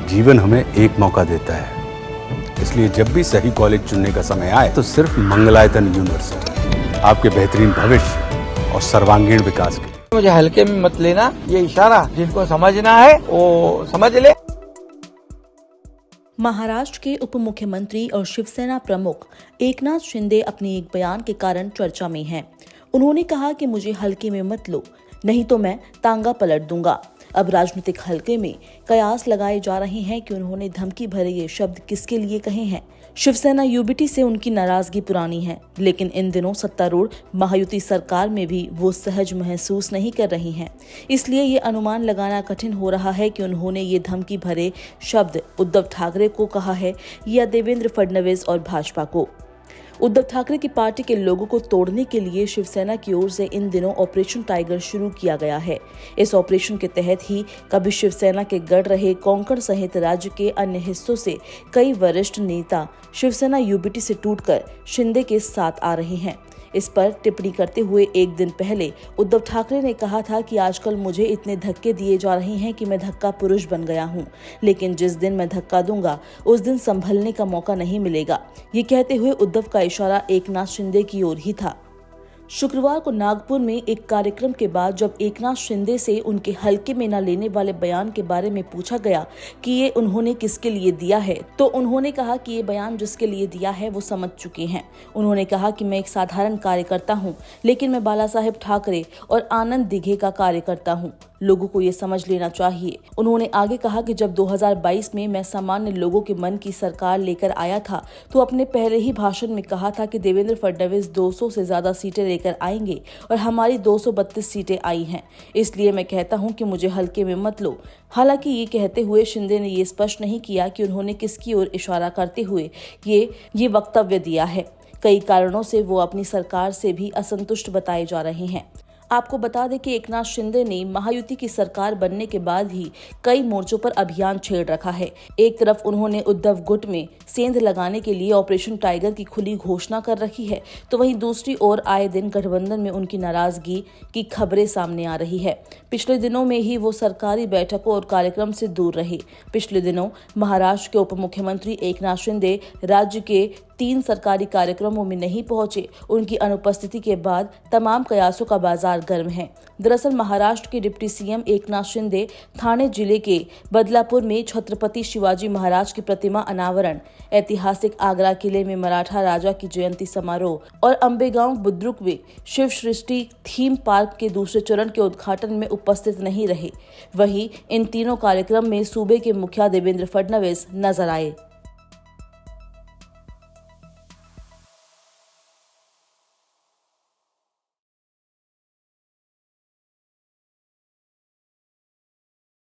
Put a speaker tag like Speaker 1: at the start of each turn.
Speaker 1: जीवन हमें एक मौका देता है, इसलिए जब भी सही कॉलेज चुनने का समय आए तो सिर्फ मंगलायतन यूनिवर्सिटी आपके बेहतरीन भविष्य और सर्वांगीण विकास के लिए।
Speaker 2: मुझे हल्के में मत लेना, ये इशारा जिनको समझना है वो समझ ले।
Speaker 3: महाराष्ट्र के उप मुख्यमंत्री और शिवसेना प्रमुख एकनाथ शिंदे अपने एक बयान के कारण चर्चा में हैं। उन्होंने कहा कि मुझे हल्के में मत लो, नहीं तो मैं तांगा पलट दूंगा। अब राजनीतिक हल्के में कयास लगाए जा रहे हैं कि उन्होंने धमकी भरे ये शब्द किसके लिए कहे हैं। शिवसेना यूबीटी से उनकी नाराजगी पुरानी है, लेकिन इन दिनों सत्तारूढ़ महायुति सरकार में भी वो सहज महसूस नहीं कर रही हैं। इसलिए ये अनुमान लगाना कठिन हो रहा है कि उन्होंने ये धमकी भरे शब्द उद्धव ठाकरे को कहा है या देवेंद्र फडणवीस और भाजपा को। उद्धव ठाकरे की पार्टी के लोगों को तोड़ने के लिए शिवसेना की ओर से इन दिनों ऑपरेशन टाइगर शुरू किया गया है। इस ऑपरेशन के तहत ही कभी शिवसेना के गढ़ रहे कोंकण सहित राज्य के अन्य हिस्सों से कई वरिष्ठ नेता शिवसेना यूबीटी से टूटकर शिंदे के साथ आ रहे हैं। इस पर टिप्पणी करते हुए एक दिन पहले उद्धव ठाकरे ने कहा था कि आजकल मुझे इतने धक्के दिए जा रहे हैं कि मैं धक्का पुरुष बन गया हूं, लेकिन जिस दिन मैं धक्का दूंगा उस दिन संभलने का मौका नहीं मिलेगा। ये कहते हुए उद्धव का इशारा एकनाथ शिंदे की ओर ही था। शुक्रवार को नागपुर में एक कार्यक्रम के बाद जब एकनाथ शिंदे से उनके हल्के में न लेने वाले बयान के बारे में पूछा गया कि ये उन्होंने किसके लिए दिया है, तो उन्होंने कहा कि ये बयान जिसके लिए दिया है वो समझ चुके हैं। उन्होंने कहा कि मैं एक साधारण कार्यकर्ता हूं, लेकिन मैं बाला साहेब ठाकरे और आनंद दिघे का कार्यकर्ता हूं। लोगों को ये समझ लेना चाहिए। उन्होंने आगे कहा कि जब 2022 में मैं सामान्य लोगों के मन की सरकार लेकर आया था तो अपने पहले ही भाषण में कहा था कि देवेंद्र फडणवीस 200 से ज्यादा सीटें लेकर आएंगे और हमारी 232 सीटें आई हैं। इसलिए मैं कहता हूं कि मुझे हल्के में मत लो। हालांकि ये कहते हुए शिंदे ने ये स्पष्ट नहीं किया कि उन्होंने किसकी ओर इशारा करते हुए ये वक्तव्य दिया है। कई कारणों से वो अपनी सरकार से भी असंतुष्ट बताए जा रहे हैं। आपको बता दें कि एकनाथ शिंदे ने महायुति की सरकार बनने के बाद ही कई मोर्चों पर अभियान छेड़ रखा है। एक तरफ उन्होंने उद्धव गुट में सेंध लगाने के लिए ऑपरेशन टाइगर की खुली घोषणा कर रखी है, तो वहीं दूसरी ओर आए दिन गठबंधन में उनकी नाराजगी की खबरें सामने आ रही है। पिछले दिनों में ही वो सरकारी बैठकों और कार्यक्रम से दूर रहे। पिछले दिनों महाराष्ट्र के उप मुख्यमंत्री एकनाथ शिंदे राज्य के 3 सरकारी कार्यक्रमों में नहीं पहुंचे। उनकी अनुपस्थिति के बाद तमाम कयासों का बाजार गर्म है। दरअसल महाराष्ट्र के डिप्टी सीएम एकनाथ शिंदे ठाणे जिले के बदलापुर में छत्रपति शिवाजी महाराज की प्रतिमा अनावरण, ऐतिहासिक आगरा किले में मराठा राजा की जयंती समारोह और अंबेगांव बुद्रुक में शिव सृष्टि थीम पार्क के दूसरे चरण के उद्घाटन में उपस्थित नहीं रहे। वहीं इन तीनों कार्यक्रम में सूबे के मुखिया देवेंद्र फडणवीस नजर आए।